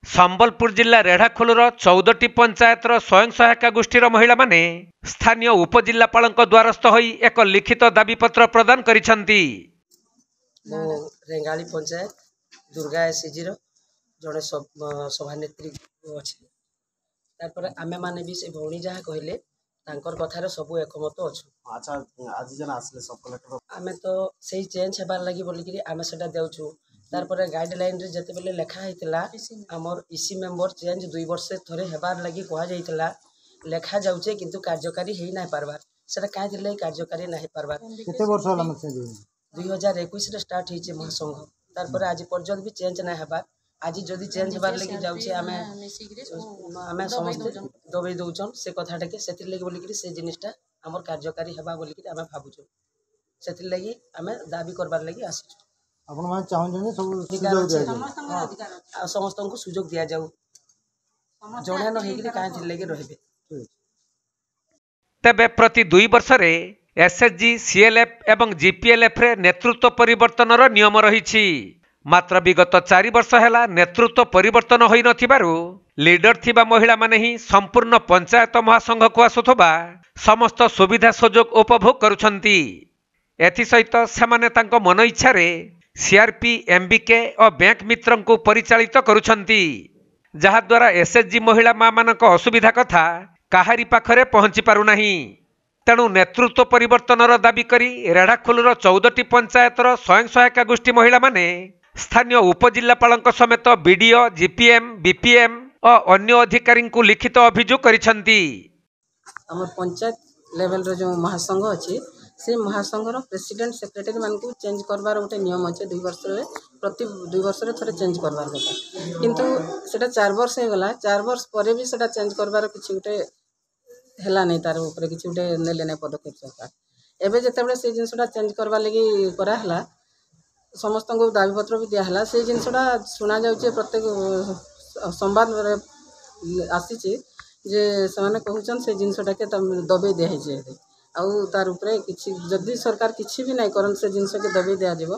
संबलपुर जिला रेढ़ाखोलर 14टी पंचायतर स्वयं सहायता गोष्ठीर महिला माने स्थानीय उपजिल्लापाल द्वारस्थ होई एक लिखित दाबीपत्र प्रदान करिसेंती। रेंगाली पंचायत दुर्गा एसएजी जड़े सभानेत्री अच्छे तापर आमे माने भी से भौणी जहाँ कहले तांकर कथार सब एकमत अच्छु। अच्छा आज जन आसले सब कलेक्टर आमे तो सही चेंज हेबार लगी बोलिकी आमे सेटा देउछु। तारपर गाइडलाइन रे जते बेले लेखा हैतिला हमर इसी मेंबर चेंज 2 वर्ष थरे हेबार लगी कहा जाइतिला लेखा जाउचे किंतु कार्यकारी हेई नै पारबार सेटा काहे दिले कार्यकारी नै पारबार। केते वर्ष होला मत चेंज 2021 रे स्टार्ट हेचे महासंघ तारपर आज पर्यंत भी चेंज नै हेबार। आज जदि चेंज हेबार लगी जाउचे आमे समस्त दबे दउचन से कथाटा के सेतिर लगी बोलिकी से जिनिसटा हमर कार्यकारी हेबा बोलिकी आमे भाबुछु सेतिर लगी आमे दाबी करबार लगी आसीछु। आपण मान चाहन जने सब सुयोग दिया जाऊ समस्त को सुयोग दिया जाऊ जणे न हेगिरी काहे थिर लगी रहबे। तेबे प्रति 2 वर्ष रे एसएचजी सीएलएफ एवं जीपीएलएफ रे नेतृत्व परिवर्तनर नियम रहिछि। मात्र विगत 4 वर्ष हेला नेतृत्व परिवर्तन होई नथिबारु लीडर थिबा महिला माने ही संपूर्ण पंचायत महासंघ को आसुथबा समस्त सुविधा सुयोग उपभोग करुछंती। एथि सहित सेमाने तांको मन इच्छा रे सीआरपी एमबीके और बैंक मित्र को परिचालित करुछंती जहा द्वारा एसएचजी महिला मां मानक असुविधा कथा काहारी पाखरे पहुंची पारुनाही। तेणु नेतृत्व परिवर्तनर दाबी करी रेढ़ाखोलर 14टी पंचायतर स्वयं सहायता गोष्ठी महिला माने स्थानीय उपजिल्लापाल समेत बीडीओ जीपीएम बीपीएम और अन्य अधिकारी को लिखित अभियोग करिसेंती। हमर पंचायत लेवल रे जो महासंघ अछि से महासंघर प्रेसिडेंट सेक्रेटरी मान को चेंज करबार गोटे नियम अच्छे 2 वर्ष रे प्रति 2 वर्ष रे थरे चेंज करबार कथा किंतु सेटा 4 वर्ष हे गला 4 वर्ष परे भी सेटा चेंज करबार किछि गोटे हेला नै तार ऊपर किछि गोटे नेले नै पदक्षेप सरकार एबे जेतेबे से जिनसटा चेंज करबा लागि करा हला समस्त को दाबी पत्र भी दिया हला से जिनसटा सुना जाउचे प्रत्येक संवाद रे आसीचे जे सने कहउचन से जिनसटा के दबे दे है आउ तार उपरे किछि जदि सरकार किछि भी नै करन से जिनस के दबे दिया जेबो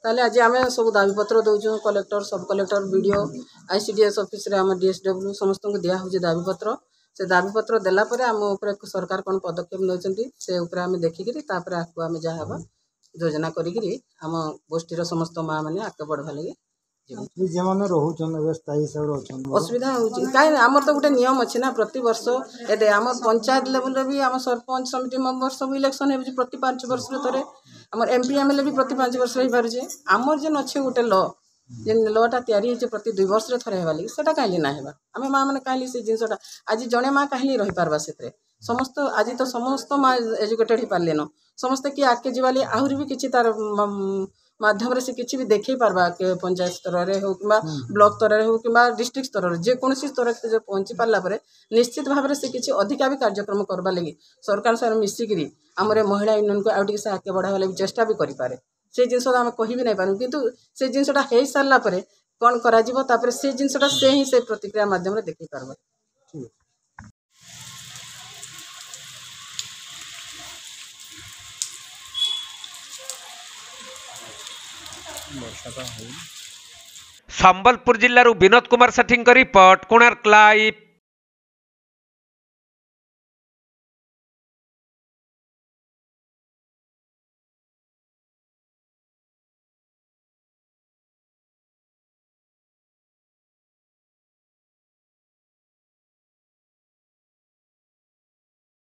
ताले आज आमे सब दाबी पत्र दउछु कलेक्टर सब कलेक्टर वीडियो आईसीडीएस ऑफिस रे हम डीएसडब्ल्यू समस्त को दिया होजे दाबी पत्र से दाबी पत्र देला परे हम उपरे सरकार कोन पदक्षेप नउचंती से उपरे हम देखिकरी तापर आकु हम जा हबा योजना करिकरी हम गोष्ठीर समस्त मां माने आके बढ़वा लगे जे माने रहउचन स्थायी सब रहउचन असुविधा होउची काई हमर तो गुटे नियम अछि ना प्रति वर्ष एदे हमर पंचायत लेवल रे भी हम सरपंच समिति मेंबर सब इलेक्शन हेबी प्रति 5 वर्ष रे थरे हमर एमपी एमएलए भी प्रति 5 वर्ष रे पारजे हमर जे अछि गुटे लॉ जे लॉटा तयारी हेचे प्रति 2 वर्ष रे थरे हेबा लागि सेटा काइली ना हेबा हमें मां माने काइली से जिनसटा आज जणे मां काइली रहि पारबा सेतरे समस्त आज तो समस्त मां एजुकेटेड ही पारले न समस्त की आके जीवाली आहुरी भी किछि तार माध्यम रे से किछि भी देखै पारबा के पंचायत स्तर रे हो किबा ब्लॉक स्तर रे हो किबा डिस्ट्रिक्ट स्तर रे जे कोनसी स्तर के जे पहुंची पारला परे निश्चित भाव रे से किछि अधिका भी कार्यक्रम करबा लागि सरकार सार मिसी करी हमरे महिला यूनियन को आउटी से आके बढ़ावा लागि चेष्टा भी करि पारे से जिनसटा हम कहि भी नै पारु किंतु से जिनसटा हेई सारला परे कोन करा जिवो तापर से जिनसटा से ही से प्रतिक्रिया माध्यम रे देखि पारबा। संबलपुर जिल्लारू विनोद कुमार सेठी रिपोर्ट कोणार्क लाइव।